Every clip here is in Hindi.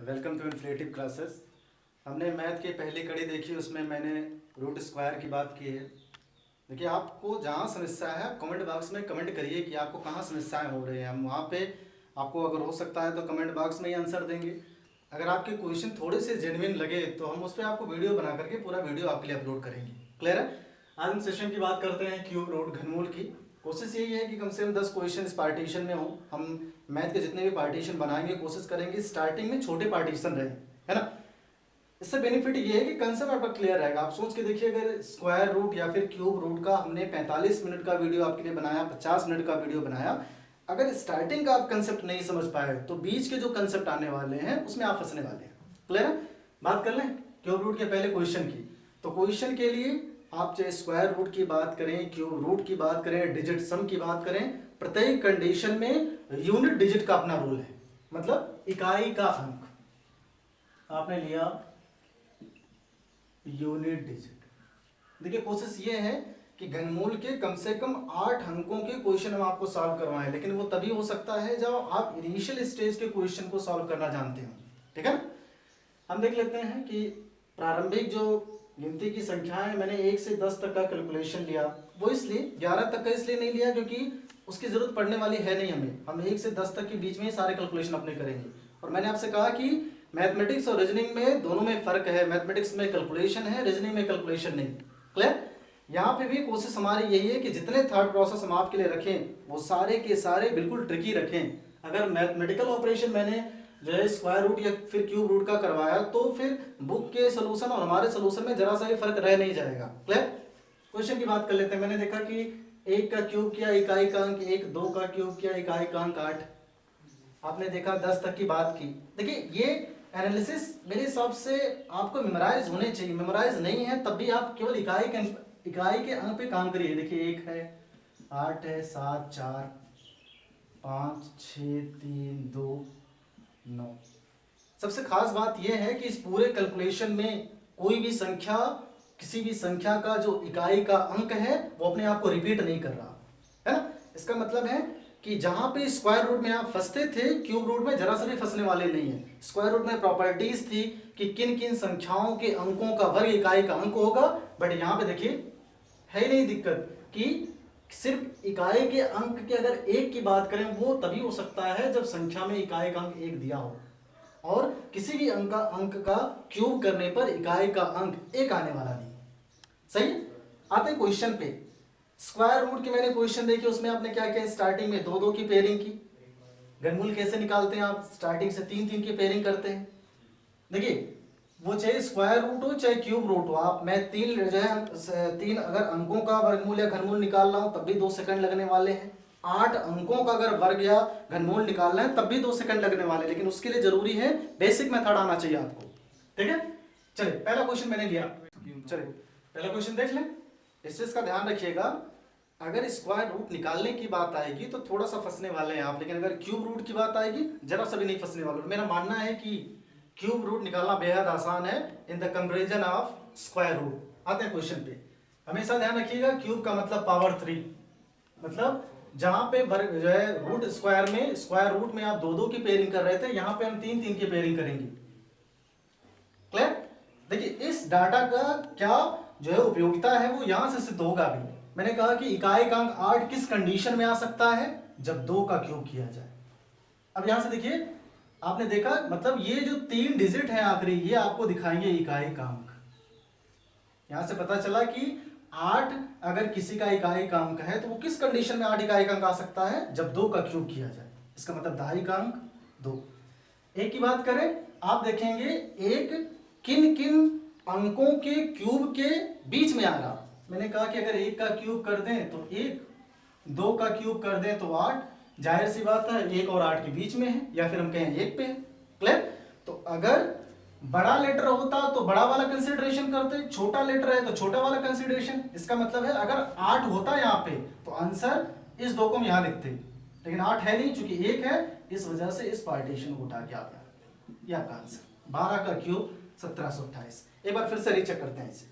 वेलकम टू इन्फ्लेटिव क्लासेस। हमने मैथ की पहली कड़ी देखी, उसमें मैंने रूट स्क्वायर की बात की है। देखिए, आपको जहाँ समस्या है आप कमेंट बॉक्स में कमेंट करिए कि आपको कहाँ समस्याएं हो रही हैं। हम वहाँ पे आपको अगर हो सकता है तो कमेंट बॉक्स में ही आंसर देंगे। अगर आपके क्वेश्चन थोड़े से जेन्युइन लगे तो हम उस पर आपको वीडियो बना करके पूरा वीडियो आपके लिए अपलोड करेंगे। क्लियर है? आज हम सेशन की बात करते हैं क्यूब रूट घनमूल की। कोशिश यही है कि कम से कम 10 क्वेश्चन इस पार्टीशन में हो। हम मैथ के जितने भी पार्टीशन बनाएंगे कोशिश करेंगे स्टार्टिंग में छोटे पार्टीशन रहे, है ना। इससे बेनिफिट ये है कि कंसेप्ट आपका क्लियर रहेगा। आप सोच के देखिए, अगर स्क्वायर रूट या फिर क्यूब रूट का हमने 45 मिनट का वीडियो आपके लिए बनाया, 50 मिनट का वीडियो बनाया, अगर स्टार्टिंग का आप कंसेप्ट नहीं समझ पाए तो बीच के जो कंसेप्ट आने वाले हैं उसमें आप फंसने वाले हैं। क्लियर है? बात कर लें क्यूब रूट के पहले क्वेश्चन की। तो क्वेश्चन के लिए आप चाहे स्क्वायर रूट की बात करें, क्यूब रूट की बात करें, डिजिट सम की बात करें, प्रत्येक कंडीशन में यूनिट डिजिट का अपना रूल है, मतलब इकाई का अंक आपने लिया यूनिट डिजिट। देखिए, कोशिश ये है कि घनमूल के कम से कम 8 अंकों के क्वेश्चन हम आपको सॉल्व करवाएं, लेकिन वो तभी हो सकता है जब आप इनिशियल स्टेज के क्वेश्चन को सॉल्व करना जानते हो। ठीक है ना? हम देख लेते हैं कि प्रारंभिक जो गिनती की संख्या है, मैंने 1 से 10 तक का कैलकुलेशन लिया। वो इसलिए 11 तक का इसलिए नहीं लिया क्योंकि उसकी जरूरत पड़ने वाली है नहीं हमें। हम 1 से 10 तक के बीच में ही सारे कैलकुलेशन अपने करेंगे। और मैंने आपसे कहा कि मैथमेटिक्स और रीजनिंग में दोनों में फर्क है। मैथमेटिक्स में कैलकुलेशन है, रीजनिंग में कैलकुलेशन नहीं। क्लियर? यहाँ पे भी कोशिश हमारी यही है कि जितने थॉट प्रोसेस हम आपके लिए रखें वो सारे के सारे बिल्कुल ट्रिकी रखें। अगर मैथमेटिकल ऑपरेशन मैंने जो है स्क्वायर रूट या फिर क्यूब रूट का करवाया तो फिर बुक के सोल्यूशन और हमारे सोल्यूशन में जरा सा भी फर्क रह नहीं जाएगा। क्लियर? क्वेश्चन की बात कर लेते हैं। मैंने देखा कि 1 का क्यूब किया इकाई का अंक 1, 2 का क्यूब किया इकाई का अंक 8। आपने देखा 10 तक की बात की। देखिए, ये एनालिसिस मेरे हिसाब से आपको मेमोराइज होने चाहिए। मेमोराइज नहीं है तब भी आप केवल इकाई के अंक पे काम करिए। देखिए, 1 है, 8 है, 7, 4, 5, 6, 3, 2, 9। सबसे खास बात यह है कि इस पूरे कैलकुलेशन में कोई भी संख्या, किसी भी संख्या का जो इकाई का अंक है वो अपने आप को रिपीट नहीं कर रहा है ना। इसका मतलब है कि जहां पे स्क्वायर रूट में आप फंसते थे, क्यूब रूट में जरा सा भी फंसने वाले नहीं है। स्क्वायर रूट में प्रॉपर्टीज थी कि किन किन संख्याओं के अंकों का वर्ग इकाई का अंक होगा, बट यहाँ पे देखिए है ही नहीं दिक्कत कि सिर्फ इकाई के अंक के अगर 1 की बात करें वो तभी हो सकता है जब संख्या में इकाई का अंक 1 दिया हो, और किसी भी अंक का क्यूब करने पर इकाई का अंक 1 आने वाला नहीं। सही है? आते हैं क्वेश्चन पे। स्क्वायर रूट के मैंने क्वेश्चन देखे, उसमें आपने क्या किया, स्टार्टिंग में 2 2 की पेयरिंग की। घनमूल कैसे निकालते हैं आप? स्टार्टिंग से 3 3 की पेयरिंग करते हैं। देखिए, वो चाहे स्क्वायर रूट हो चाहे क्यूब रूट हो, आप मैं 3 जो है 3 अगर अंकों का वर्गमूल या घनमूल निकाल रहा हूं तब भी 2 सेकंड लगने वाले हैं। 8 अंकों का अगर वर्ग या घनमूल निकालना है तब भी 2 सेकंड लगने वाले, लेकिन उसके लिए जरूरी है बेसिक मेथड आना चाहिए आपको। ठीक है? चलिए, पहला क्वेश्चन मैंने लिया। चलिए, पहला क्वेश्चन देख लें। इस चीज का ध्यान रखिएगा, अगर स्क्वायर रूट निकालने की बात आएगी तो थोड़ा सा फंसने वाले हैं आप, लेकिन अगर क्यूब रूट की बात आएगी जरा सा भी नहीं फंसने वाले। मेरा मानना है कि क्यूब रूट निकालना बेहद आसान है in the comparison of square root. आते हैं क्वेश्चन पे। हमेशा ध्यान रखिएगा, क्यूब का मतलब पावर 3, मतलब जहां पे वर्ग जो है रूट स्क्वायर में, स्क्वायर रूट में आप 2 2 की पेयरिंग कर रहे थे, यहां पे हम 3 3 की पेयरिंग करेंगे। क्लियर? देखिए, इस डाटा का क्या जो है उपयोगिता है वो यहां से सिद्ध होगा भी। मैंने कहा कि इकाई का अंक 8 किस कंडीशन में आ सकता है, जब 2 का क्यूब किया जाए। अब यहां से देखिए, आपने देखा मतलब ये जो 3 डिजिट है आखिरी, ये आपको दिखाएंगे इकाई का अंक। यहां से पता चला कि 8 अगर किसी का इकाई का अंक है तो वो किस कंडीशन में 8 इकाई का अंक आ सकता है, जब 2 का क्यूब किया जाए। इसका मतलब दहाई का अंक 2। एक की बात करें, आप देखेंगे एक किन किन अंकों के क्यूब के बीच में आ रहा। मैंने कहा कि अगर 1 का क्यूब कर दें तो 1, 2 का क्यूब कर दें तो 8, जाहिर सी बात है 1 और 8 के बीच में है, या फिर हम कहें 1 पे है। क्लियर? तो अगर बड़ा लेटर होता तो बड़ा वाला कंसीडरेशन करते, छोटा लेटर है तो छोटा वाला कंसीडरेशन। इसका मतलब है अगर 8 होता यहाँ पे तो आंसर इस 2 को हम यहाँ लिखते, लेकिन 8 है नहीं, चूंकि 1 है इस वजह से इस पार्टीशन को उठा के आ गया। ये आपका आंसर 12 का क्यूब 1728। एक बार फिर से रीचेक करते हैं इसे,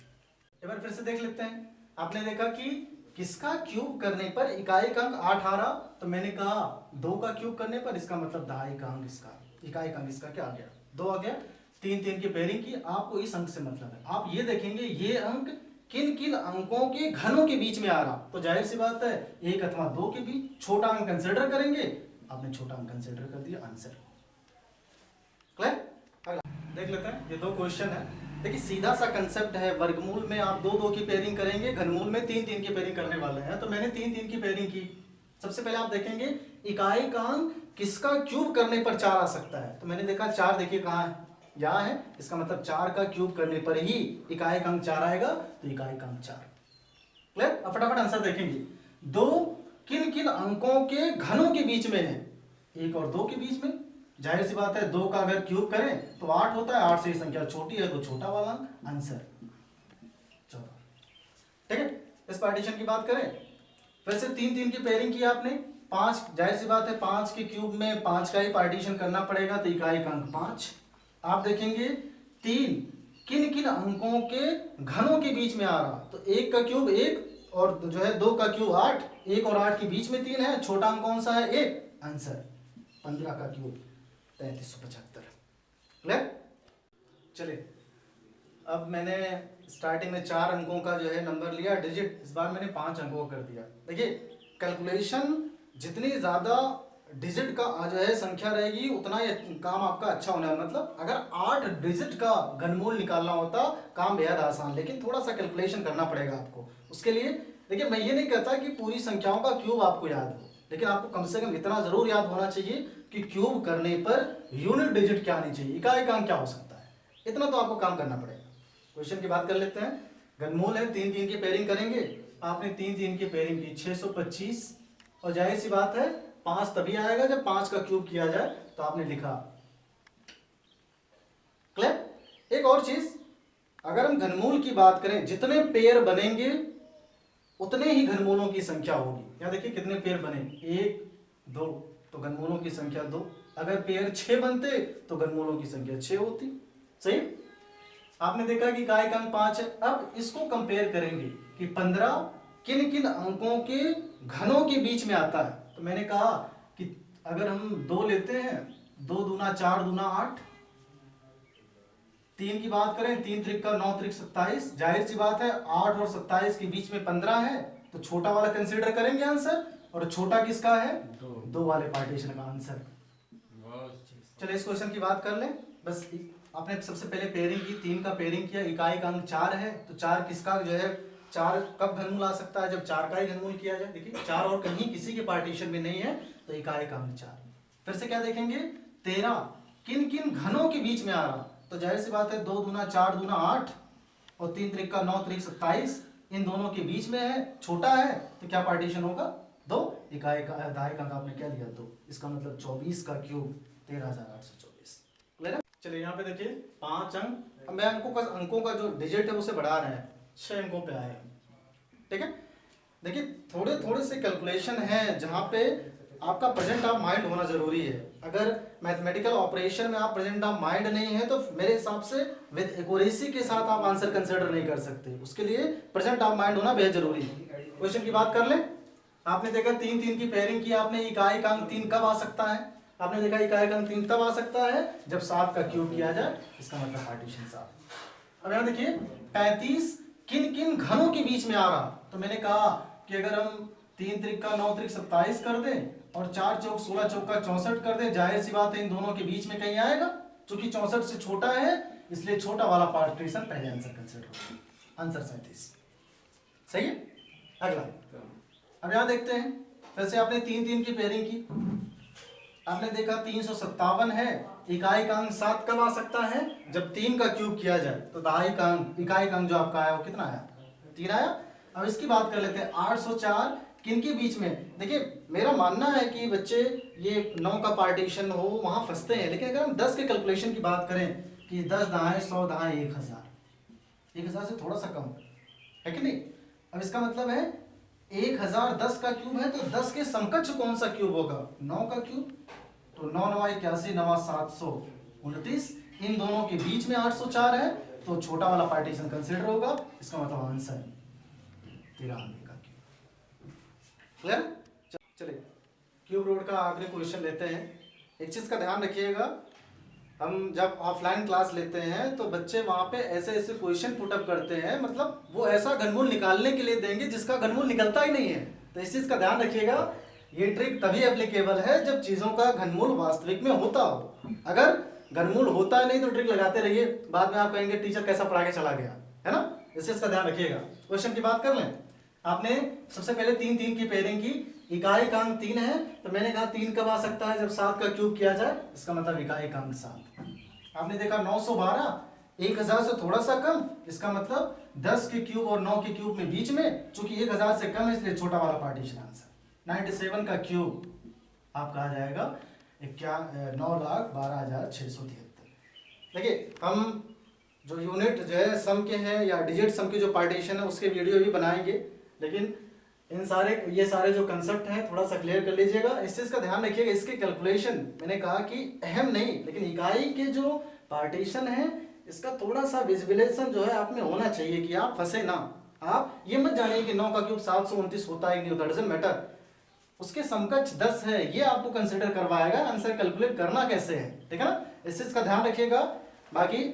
एक बार फिर से देख लेते हैं। आपने देखा कि किसका क्यूब करने पर इकाई का अंक 8 आ रहा, तो मैंने कहा 2 का क्यूब करने पर, इसका मतलब दहाई का अंक इसका। इकाई अंक इसका क्या आ गया, 2 आ गया। 3 3 की पेयरिंग की, आपको इस अंक से मतलब है। आप ये देखेंगे ये अंक किन किन अंकों के घनों के बीच में आ रहा, तो जाहिर सी बात है 1 अथवा 2 के बीच छोटा अंक कंसिडर करेंगे। आपने छोटा अंक कंसिडर कर दिया, आंसर क्लियर। अगला देख लेते हैं, ये 2 क्वेश्चन है। देखिए सीधा सा कंसेप्ट है, वर्गमूल में आप 2 2 की पेयरिंग करेंगे, घनमूल में 3 3 की पेयरिंग करने वाले हैं। तो मैंने 3 3 की पेयरिंग की। सबसे पहले आप देखेंगे इकाई का अंक किसका क्यूब करने पर 4 आ सकता है, तो मैंने देखा 4 देखिए कहाँ है, यहाँ है। इसका मतलब 4 का क्यूब करने पर ही इकाई का अंक 4 आएगा, तो इकाई का अंक 4। क्लियर। अब फटाफट आंसर देखेंगे। 2 किन किन अंकों के घनों के बीच में है, 1 और 2 के बीच में। जाहिर सी बात है 2 का अगर क्यूब करें तो 8 होता है, 8 से ही संख्या छोटी है तो छोटा वाला अंक, आंसर 14। ठीक है। इस पार्टीशन की बात करें, वैसे 3 3 की पेयरिंग की आपने, 5, जाहिर सी बात है 5 के क्यूब में 5 का ही पार्टीशन करना पड़ेगा, तो इकाई का अंक 5। आप देखेंगे 3 किन किन अंकों के घनों के बीच में आ रहा, तो 1 का क्यूब 1 और जो है 2 का क्यूब 8, 1 और 8 के बीच में 3 है, छोटा अंक कौन सा है 1, आंसर 15 का क्यूब 3375। क्लियर। चलिए अब मैंने स्टार्टिंग में 4 अंकों का जो है नंबर लिया डिजिट, इस बार मैंने 5 अंकों का कर दिया। देखिए कैलकुलेशन जितनी ज़्यादा डिजिट का जो है संख्या रहेगी उतना ही काम आपका अच्छा होने वाला। मतलब अगर 8 डिजिट का घनमूल निकालना होता काम बेहद आसान, लेकिन थोड़ा सा कैलकुलेशन करना पड़ेगा आपको। उसके लिए देखिए मैं ये नहीं कहता कि पूरी संख्याओं का क्यूब आपको याद हो, लेकिन आपको कम से कम इतना जरूर याद होना चाहिए कि क्यूब करने पर यूनिट डिजिट क्या आनी चाहिए, इकाई का अंक क्या हो सकता है, इतना तो आपको काम करना पड़ेगा। क्वेश्चन की बात कर लेते हैं। घनमूल है, 3 3 की पेयरिंग करेंगे। आपने 3 3 की पेयरिंग की 625, और जाहिर सी बात है 5 तभी आएगा जब 5 का क्यूब किया जाए, तो आपने लिखा। क्लियर। एक और चीज, अगर हम घनमूल की बात करें जितने पेयर बनेंगे उतने ही घनमूलों की संख्या होगी। यहाँ देखिए कितने पेयर बने, 1 2, तो घनमूलों की संख्या 2। अगर पेयर 6 बनते तो घनमूलों की संख्या 6 होती। सही। आपने देखा कि इकाई का अंक 5 है। अब इसको कंपेयर करेंगे कि 15 किन किन अंकों के घनों के बीच में आता है, तो मैंने कहा कि अगर हम 2 लेते हैं, 2 दूना 4 दूना 8, 3 की बात करें 3 त्रिक का 9 त्रिक 27, जाहिर सी बात है 8 और 27 के बीच में 15 है, तो छोटा वाला कंसीडर करेंगे आंसर, और छोटा किसका है, 2 वाले पार्टीशन का आंसर। चलिए इस क्वेश्चन की बात कर लें। बस आपने सबसे पहले पेयरिंग की, 3 का पेयरिंग किया, इकाई का अंक 4 है, तो 4 किसका जो है 4 कब घनमूल आ सकता है, जब 4 का ही घनमूल किया जाए। देखिए 4 और कहीं किसी के पार्टीशन में नहीं है, तो इकाई का अंक 4। फिर से क्या देखेंगे, 13 किन किन घनों के बीच में आ रहा, तो जाहिर सी बात है 2 दूना 4 दूना 8 और 3 त्रिक का 9 त्रिक 27, इन दोनों के बीच में है, छोटा है, तो क्या पार्टीशन होगा 2। इकाई का दाई का आपने क्या लिया 2, इसका मतलब 24 का क्यूब 13824। क्लियर है। चलिए यहाँ पे देखिए 5 अंक, अब मैं अंकों का जो डिजिट है उसे बढ़ा रहे हैं, 6 अंकों पे आए। ठीक है। देखिए थोड़े थोड़े से कैलकुलेशन है जहाँ पे आपका प्रेजेंट ऑफ माइंड होना जरूरी है। अगर मैथमेटिकल ऑपरेशन में आप प्रेजेंट ऑफ माइंड नहीं है तो मेरे हिसाब से विद एक्यूरेसी के साथ आप आंसर कंसिडर नहीं कर सकते, उसके लिए प्रेजेंट ऑफ माइंड होना बेहद जरूरी है। क्वेश्चन की बात कर ले। आपने देखा 3 3 की पेयरिंग की आपने, इकाई का अंक 3 कब आ सकता है, आपने देखा इकाई का अंक 3 तब आ सकता है जब 7 का क्यूब किया जाए, इसका मतलब पार्टीशन 7। अब यहाँ देखिए 35 किन किन घनों के बीच में आ रहा, तो मैंने कहा कि अगर हम 3 त्रिक का 9 त्रिक 27 कर दें और 4 चौक 16 चौक का 64 कर दें, जाहिर सी बात है इन दोनों के बीच में कहीं आएगा, क्योंकि 64 से छोटा है, इसलिए छोटा वाला पार्टीशन पहले आंसर कंसिडर होगा, आंसर 37। सही है। अगला अब यहाँ देखते हैं, वैसे आपने 3 3 की पेयरिंग की, आपने देखा 357 है, इकाई का अंक 7 कब आ सकता है, जब 3 का क्यूब किया जाए, तो दहाई का अंक, इकाई का अंक जो आपका आया वो कितना आया, 3 आया। अब इसकी बात कर लेते हैं 804 किन के बीच में। देखिए मेरा मानना है कि बच्चे ये 9 का पार्टीशन हो वहां फंसते हैं, लेकिन अगर हम 10 के कैलकुलेशन की बात करें कि 10 दहाई 100 दहाई 1000, 1000 से थोड़ा सा कम है कि नहीं। अब इसका मतलब है 1000 10 का क्यूब है, तो 10 के समकक्ष कौन सा क्यूब होगा, 9 का क्यूब, तो 9 9 81 9 729, इन दोनों के बीच में 804 है, तो छोटा वाला पार्टीशन कंसिडर होगा, इसका मतलब आंसर 93 का क्यूब। क्लियर। चलिए क्यूब रूट का आखिरी क्वेश्चन लेते हैं। एक चीज का ध्यान रखिएगा, हम जब ऑफलाइन क्लास लेते हैं तो बच्चे वहाँ पे ऐसे ऐसे क्वेश्चन पुटअप करते हैं, मतलब वो ऐसा घनमूल निकालने के लिए देंगे जिसका घनमूल निकलता ही नहीं है। तो इस चीज़ का ध्यान रखिएगा, ये ट्रिक तभी एप्लीकेबल है जब चीज़ों का घनमूल वास्तविक में होता हो। अगर घनमूल होता है नहीं तो ट्रिक लगाते रहिए, बाद में आप कहेंगे टीचर कैसा पढ़ा के चला गया, है ना। इस चीज़ का ध्यान रखिएगा। क्वेश्चन की बात कर लें। आपने सबसे पहले 3 3 की पेयरिंग की, इकाई अंक 3 है, तो मैंने कहा 3 कब आ सकता है, जब 7 का क्यूब किया जाए, इसका मतलब इकाई अंक 7। आपने देखा 912 1000 से थोड़ा सा कम, इसका मतलब 10 के क्यूब और 9 के क्यूब में बीच में, चूंकि 1000 से कम है इसलिए छोटा वाला पार्टीशन आंसर। 97 का क्यूब आपका आ जाएगा 9,12,673। देखिए हम जो यूनिट जो है सम के हैं या डिजिट सम के जो पार्टीशन है उसके वीडियो भी बनाएंगे, लेकिन ये सारे जो कंसेप्ट हैं थोड़ा सा क्लियर कर लीजिएगा। इस चीज़ का ध्यान रखिएगा, इसके कैलकुलेशन मैंने कहा कि अहम नहीं, लेकिन इकाई के जो पार्टीशन है इसका थोड़ा सा विजुअलाइजेशन जो है आप में होना चाहिए कि आप फंसे ना। आप ये मत जानिए कि 9 का क्यूब 729 होता है नहीं होता, डजंट मैटर, उसके समकक्ष 10 है, ये आपको कंसिडर करवाएगा आंसर कैलकुलेट करना कैसे है, ठीक है ना। इस चीज़ का ध्यान रखिएगा। बाकी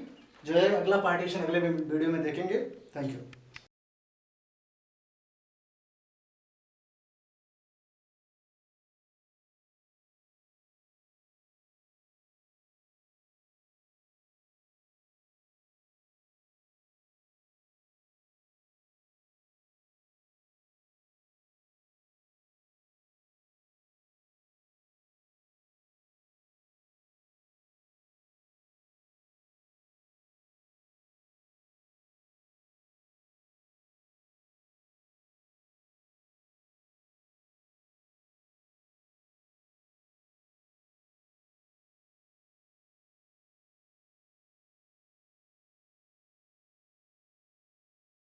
जो है अगला पार्टीशन अगले वीडियो में देखेंगे। Thank you.